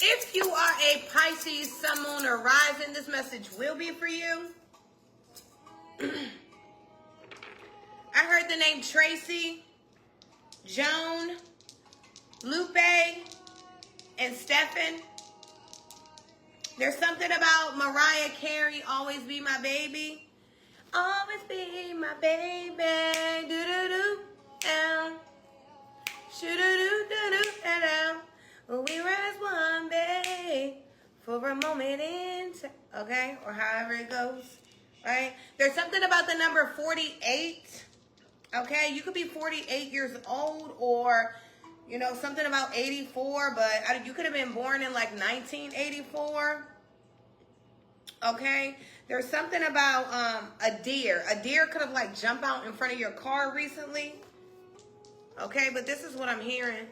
If you are a Pisces, Sun, Moon, or Rising, this message will be for you. I heard the name Tracy, Joan, Lupe, and Stephen. There's something about Mariah Carey, Always Be My Baby. Always be my baby. Do-do-do, down. Shoo-do-do-do-do, down. We were as one, babe, for a moment in time. Okay? Or however it goes. Right? There's something about the number 48. Okay? You could be 48 years old or, you know, something about 84. But you could have been born in like 1984. Okay, there's something about a deer. A deer could have like jumped out in front of your car recently. Okay, but this is what I'm hearing.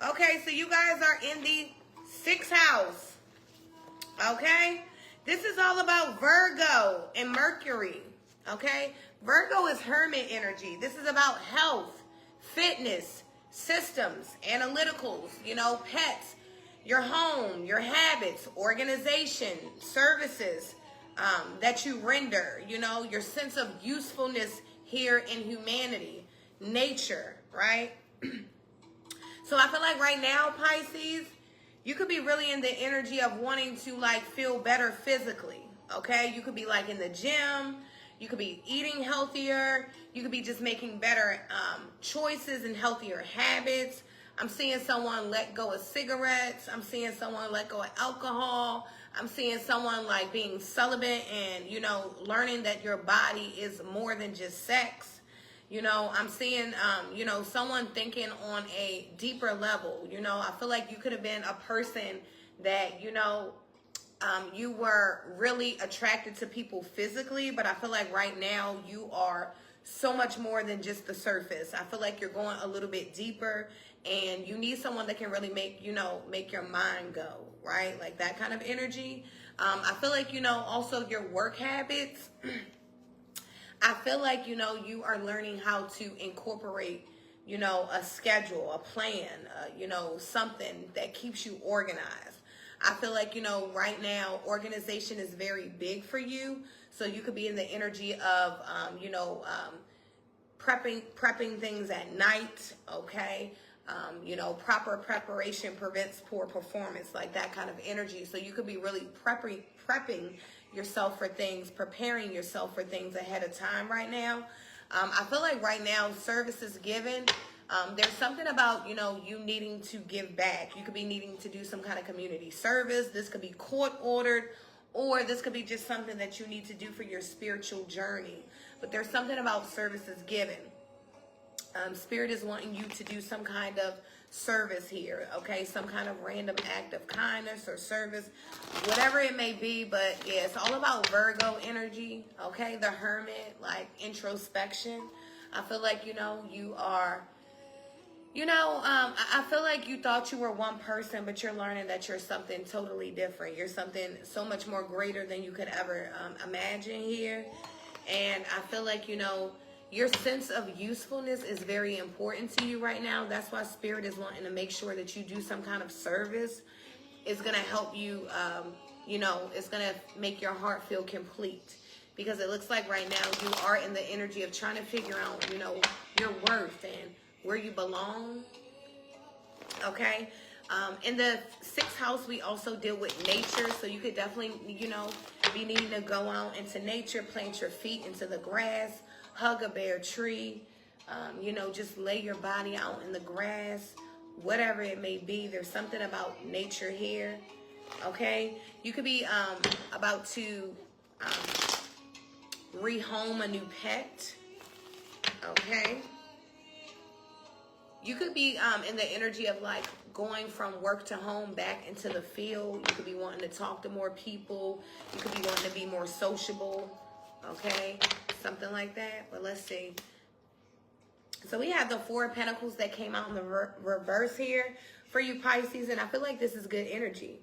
Okay, so you guys are in the 6th house. Okay, this is all about Virgo and Mercury. Okay, Virgo is hermit energy. This is about health, fitness, systems, analyticals, you know, pets, your home, your habits, organization, services that you render, you know, your sense of usefulness here in humanity, nature, right? So I feel like right now, Pisces, you could be really in the energy of wanting to like feel better physically, okay? You could be like in the gym. You could be eating healthier. You could be just making better choices and healthier habits. I'm seeing someone let go of cigarettes. I'm seeing someone let go of alcohol. I'm seeing someone like being celibate and, you know, learning that your body is more than just sex. You know, I'm seeing, you know, someone thinking on a deeper level. You know, I feel like you could have been a person that, you know, you were really attracted to people physically, but I feel like right now you are so much more than just the surface. I feel like you're going a little bit deeper and you need someone that can really make, you know, make your mind go, right? Like that kind of energy. I feel like, you know, also your work habits. I feel like, you know, you are learning how to incorporate, you know, a schedule, a plan, you know, something that keeps you organized. I feel like, you know, right now, organization is very big for you. So you could be in the energy of, you know, prepping things at night, okay? You know, proper preparation prevents poor performance, like that kind of energy. So you could be really prepping yourself for things, preparing yourself for things ahead of time right now. I feel like right now, service is given. There's something about, you know, you needing to give back. You could be needing to do some kind of community service. This could be court ordered, or this could be just something that you need to do for your spiritual journey. But there's something about services given. Spirit is wanting you to do some kind of service here, okay? Some kind of random act of kindness or service, whatever it may be. But yeah, it's all about Virgo energy, okay? The hermit, like introspection. I feel like, you know, you are... You know, I feel like you thought you were one person, but you're learning that you're something totally different. You're something so much more greater than you could ever imagine here. And I feel like, you know, your sense of usefulness is very important to you right now. That's why Spirit is wanting to make sure that you do some kind of service. It's going to help you, you know, it's going to make your heart feel complete. Because it looks like right now you are in the energy of trying to figure out, you know, your worth and where you belong. Okay. In the 6th house, we also deal with nature. So you could definitely, you know, be needing to go out into nature, plant your feet into the grass, hug a bare tree, you know, just lay your body out in the grass, whatever it may be. There's something about nature here. Okay. You could be about to rehome a new pet. Okay. You could be in the energy of like going from work to home back into the field. You could be wanting to talk to more people. You could be wanting to be more sociable. Okay, something like that. But let's see. So we have the 4 of Pentacles that came out in the reverse here for you Pisces. And I feel like this is good energy.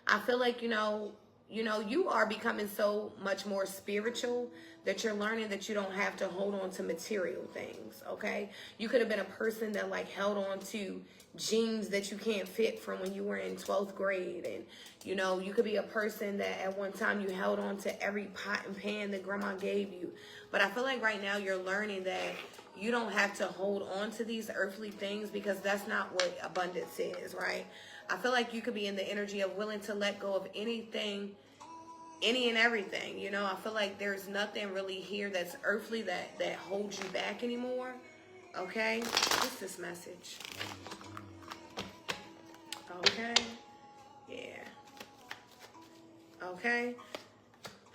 I feel like, you know, you know, you are becoming so much more spiritual that you're learning that you don't have to hold on to material things, okay? You could have been a person that like held on to jeans that you can't fit from when you were in 12th grade. And, you know, you could be a person that at one time you held on to every pot and pan that grandma gave you. But I feel like right now you're learning that you don't have to hold on to these earthly things, because that's not what abundance is, right? I feel like you could be in the energy of willing to let go of anything, any and everything. You know, I feel like there's nothing really here that's earthly that holds you back anymore. Okay? What's this message? Okay. Yeah. Okay.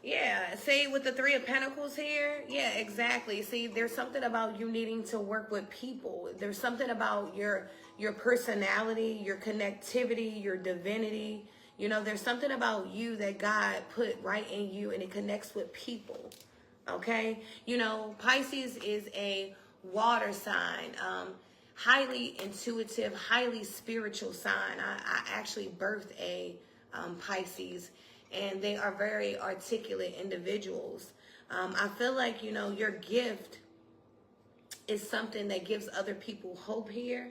Yeah, see, with the Three of Pentacles here, yeah, exactly. See, there's something about you needing to work with people. There's something about your personality, your connectivity, your divinity. You know, there's something about you that God put right in you, and it connects with people, okay? You know, Pisces is a water sign, highly intuitive, highly spiritual sign. I actually birthed a Pisces, and they are very articulate individuals. I feel like, you know, your gift is something that gives other people hope here,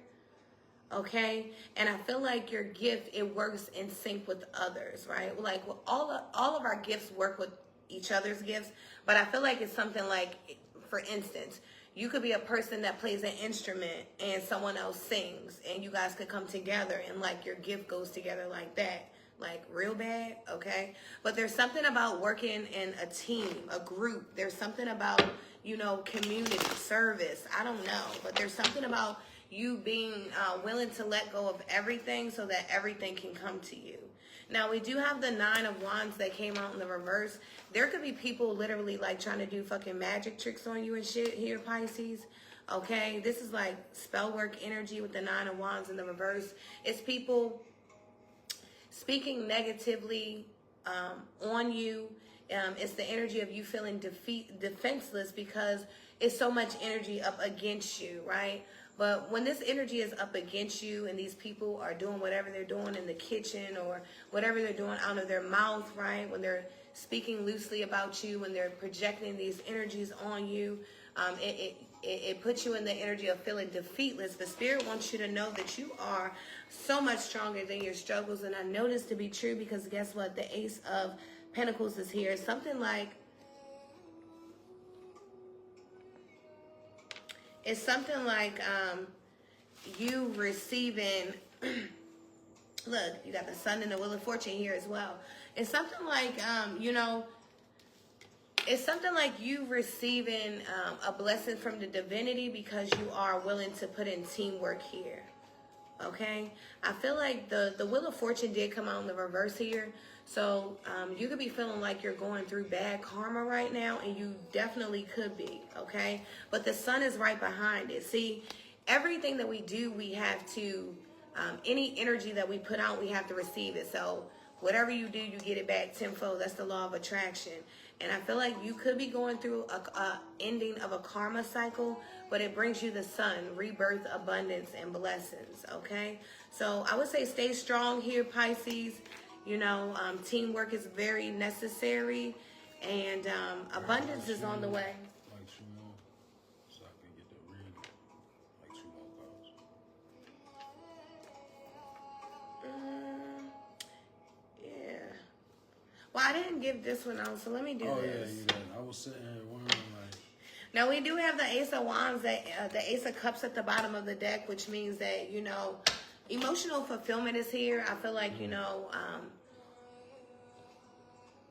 okay? And I feel like your gift, it works in sync with others, right? Like, well, all of our gifts work with each other's gifts, but I feel like it's something like, for instance, you could be a person that plays an instrument and someone else sings, and you guys could come together and like your gift goes together like that. Like real bad, okay? But there's something about working in a team, a group. There's something about, you know, community service. I don't know, but there's something about you being willing to let go of everything so that everything can come to you. Now, we do have the Nine of Wands that came out in the reverse. There could be people literally like trying to do fucking magic tricks on you and shit here, Pisces. Okay, this is like spell work energy with the Nine of Wands in the reverse. It's people speaking negatively on you. It's the energy of you feeling defenseless because it's so much energy up against you, right? But when this energy is up against you and these people are doing whatever they're doing in the kitchen or whatever they're doing out of their mouth, right? When they're speaking loosely about you, when they're projecting these energies on you, it puts you in the energy of feeling defeatless. The Spirit wants you to know that you are so much stronger than your struggles. And I know this to be true because guess what? The Ace of Pentacles is here. Something like, it's something like you receiving, look, you got the Sun and the Wheel of Fortune here as well. It's something like, you know, it's something like you receiving a blessing from the divinity because you are willing to put in teamwork here. Okay? I feel like the Wheel of Fortune did come out in the reverse here. So you could be feeling like you're going through bad karma right now, and you definitely could be, okay? But the Sun is right behind it. See, everything that we do, we have to, any energy that we put out, we have to receive it. So whatever you do, you get it back tenfold. That's the law of attraction. And I feel like you could be going through a ending of a karma cycle, but it brings you the Sun, rebirth, abundance, and blessings, okay? So I would say stay strong here, Pisces. You know, teamwork is very necessary, and abundance is on the way. Like 2 more, so I can get the read. Like 2 more cards. Yeah. Well, I didn't give this one out, so let me do this. Oh yeah, you did. I was sitting here wondering like. Now we do have the Ace of Wands, the Ace of Cups at the bottom of the deck, which means that, you know, emotional fulfillment is here. I feel like, you know,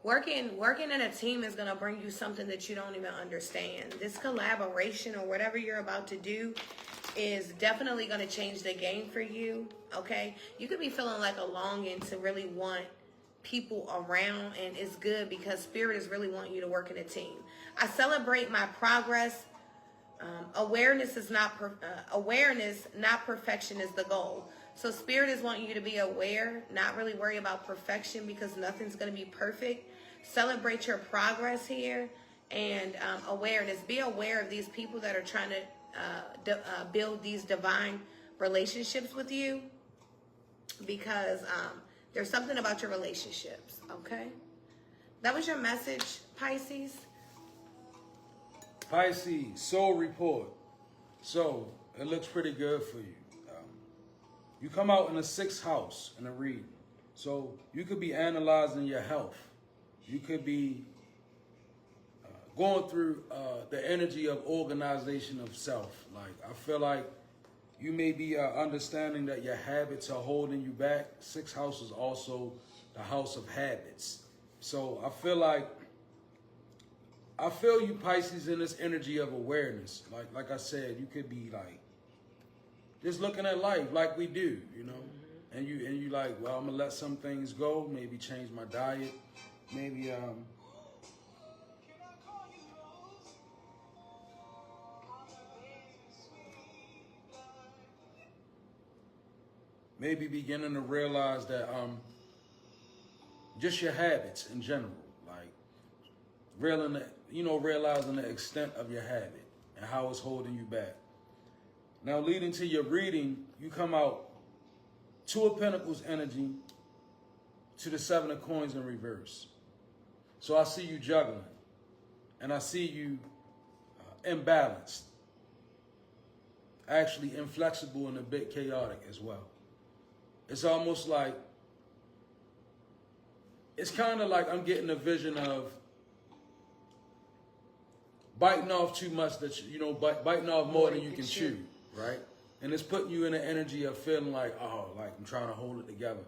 working in a team is going to bring you something that you don't even understand. This collaboration or whatever you're about to do is definitely going to change the game for you, okay? You could be feeling like a longing to really want people around, and it's good because Spirit is really wanting you to work in a team. I celebrate my progress. Awareness, not perfection, is the goal. So Spirit is wanting you to be aware, not really worry about perfection because nothing's going to be perfect. Celebrate your progress here, and awareness. Be aware of these people that are trying to build these divine relationships with you, because there's something about your relationships, okay? That was your message, Pisces? Pisces, soul report. So, it looks pretty good for you. You come out in the 6th house in a reading. So, you could be analyzing your health. You could be going through the energy of organization of self. Like, I feel like you may be understanding that your habits are holding you back. 6th house is also the house of habits. So, I feel you, Pisces, in this energy of awareness. Like I said, you could be like just looking at life like we do, you know. And you like, well, I'm gonna let some things go. Maybe change my diet. Maybe maybe beginning to realize that just your habits in general, like realizing the extent of your habit and how it's holding you back. Now, leading to your reading, you come out 2 of Pentacles energy to the 7 of Coins in reverse. So I see you juggling, and I see you imbalanced, actually inflexible and a bit chaotic as well. It's almost like, it's kind of like I'm getting a vision of biting off too much that biting off more than you can chew, right? And it's putting you in an energy of feeling like, oh, like I'm trying to hold it together.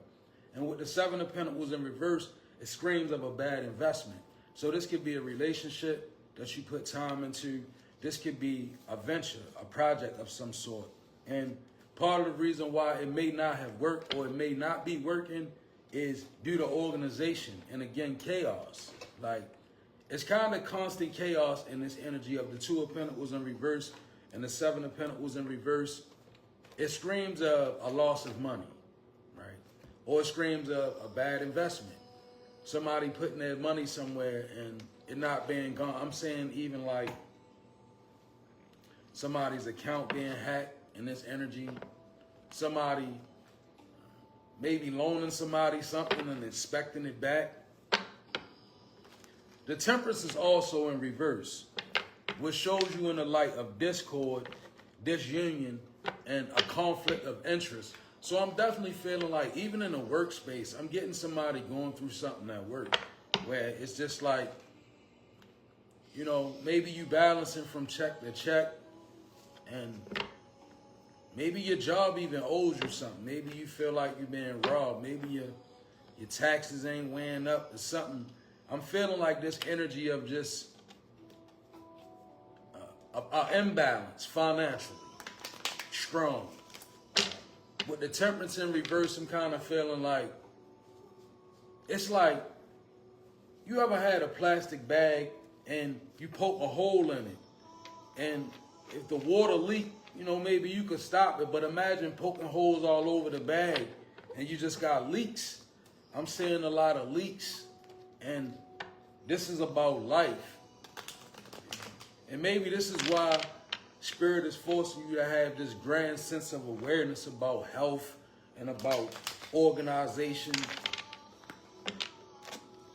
And with the 7 of Pentacles in reverse, it screams of a bad investment. So this could be a relationship that you put time into. This could be a venture, a project of some sort. And part of the reason why it may not have worked or it may not be working is due to organization and, again, chaos. Like, it's kind of constant chaos in this energy of the 2 of Pentacles in reverse and the 7 of Pentacles in reverse. It screams of a loss of money, right? Or it screams of a bad investment. Somebody putting their money somewhere and it not being gone. I'm saying even like somebody's account being hacked in this energy. Somebody maybe loaning somebody something and expecting it back. The Temperance is also in reverse, which shows you in the light of discord, disunion, and a conflict of interest. So I'm definitely feeling like, even in a workspace, I'm getting somebody going through something at work where it's just like, maybe you balancing from check to check, and maybe your job even owes you something. Maybe you feel like you're being robbed. Maybe your taxes ain't weighing up or something. I'm feeling like this energy of just an imbalance financially, strong. With the Temperance in reverse, I'm kind of feeling like, it's like, you ever had a plastic bag and you poke a hole in it, and if the water leak, maybe you could stop it, but imagine poking holes all over the bag and you just got leaks. I'm seeing a lot of leaks, and this is about life. And maybe this is why Spirit is forcing you to have this grand sense of awareness about health and about organization.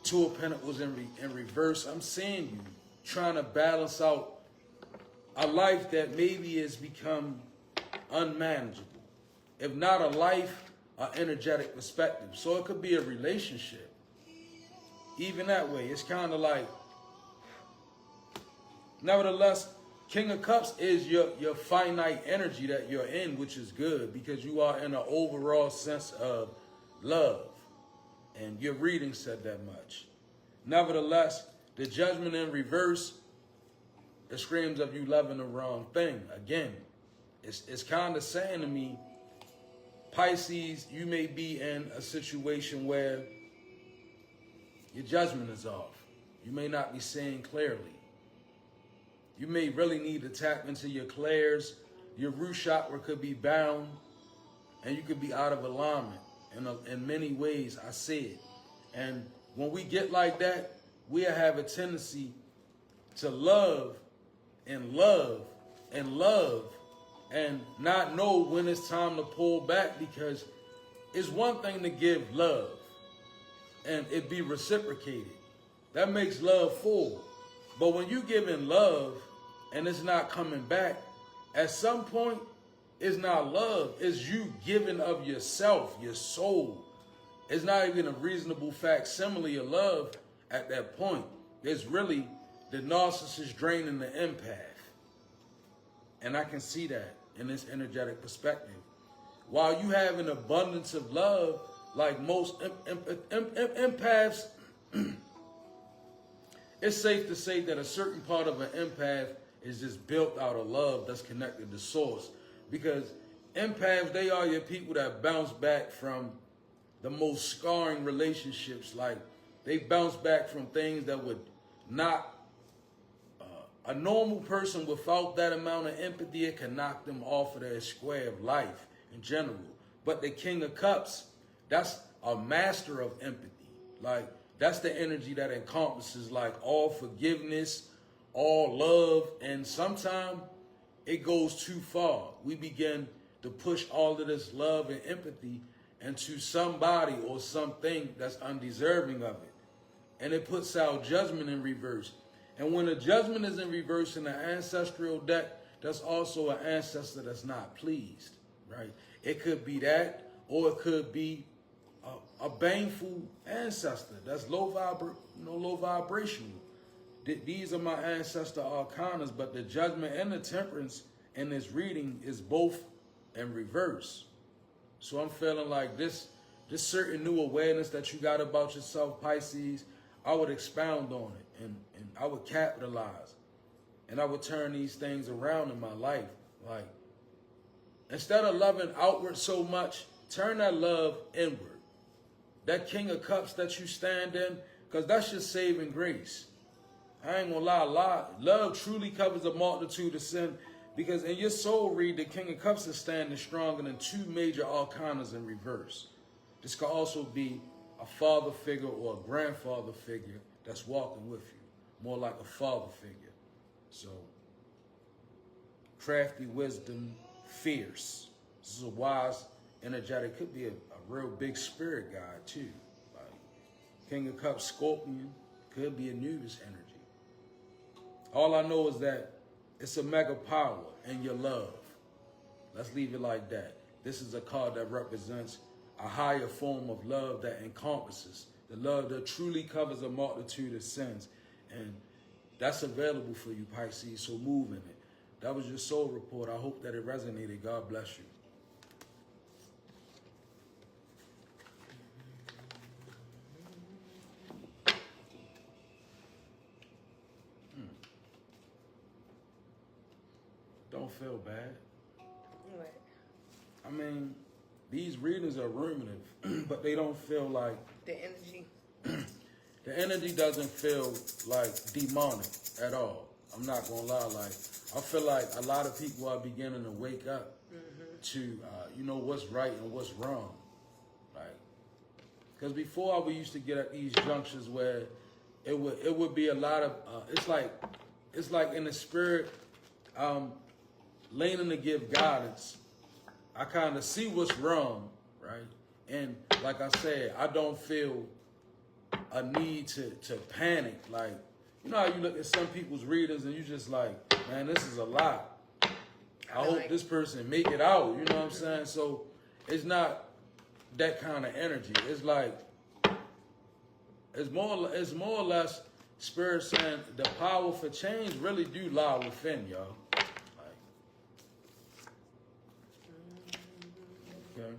2 of Pentacles in reverse. I'm seeing you trying to balance out a life that maybe has become unmanageable. If not a life, an energetic perspective. So it could be a relationship. Even that way, it's kind of like, nevertheless, King of Cups is your finite energy that you're in, which is good because you are in an overall sense of love. And your reading said that much. Nevertheless, the Judgment in reverse, it screams of you loving the wrong thing. Again, it's kind of saying to me, Pisces, you may be in a situation where your judgment is off. You may not be seeing clearly. You may really need to tap into your clairs. Your root chakra could be bound, and you could be out of alignment. In many ways, I see it. And when we get like that, we have a tendency to love and love and love and not know when it's time to pull back, because it's one thing to give love and it be reciprocated. that makes love full. But when you giving love and it's not coming back, at some point, it's not love. It's you giving of yourself, your soul. It's not even a reasonable facsimile of love at that point. It's really the narcissist draining the empath. And I can see that in this energetic perspective. While you have an abundance of love, like most empaths, it's safe to say that a certain part of an empath is just built out of love that's connected to source. Because empaths, they are your people that bounce back from the most scarring relationships. Like, they bounce back from things that would not, a normal person without that amount of empathy, it can knock them off of their square of life in general. But the King of Cups, that's a master of empathy. Like, that's the energy that encompasses like all forgiveness, all love, and sometimes it goes too far. We begin to push all of this love and empathy into somebody or something that's undeserving of it. And it puts our judgment in reverse. And when the judgment is in reverse in the ancestral deck, that's also an ancestor that's not pleased, right? It could be that, or it could be a baneful ancestor that's low vibrational. These are my ancestor arcanas, but the judgment and the temperance in this reading is both in reverse. So I'm feeling like this certain new awareness that you got about yourself, Pisces, I would expound on it and I would capitalize. And I would turn these things around in my life. Like, instead of loving outward so much, turn that love inward. That King of Cups that you stand in, because that's your saving grace. I ain't gonna lie, love truly covers a multitude of sin, because in your soul read, the King of Cups is standing stronger than two major arcanas in reverse. This could also be a father figure or a grandfather figure that's walking with you, more like a father figure. So, crafty wisdom, fierce. This is a wise, energetic, could be a real big spirit guide too. Like King of Cups, Scorpion, could be a Anubis energy. All I know is that it's a mega power in your love. Let's leave it like that. This is a card that represents a higher form of love that encompasses the love that truly covers a multitude of sins. And that's available for you, Pisces, so move in it. That was your soul report. I hope that it resonated. God bless you. Don't feel bad. What? I mean, these readings are ruminative, but they don't feel like... The energy. The energy doesn't feel like demonic at all. I'm not going to lie. Like, I feel like a lot of people are beginning to wake up to, what's right and what's wrong. Like, because before we used to get at these junctures where it would be a lot of, it's like in the spirit, leaning to give guidance. I kind of see what's wrong, right? And like I said, I don't feel a need to panic. Like, you know how you look at some people's readings and you just like, man, this is a lot. I hope this person make it out. You know what I'm saying? So it's not that kind of energy. It's like, it's more or less spirit saying the power for change really do lie within, y'all. Like, okay.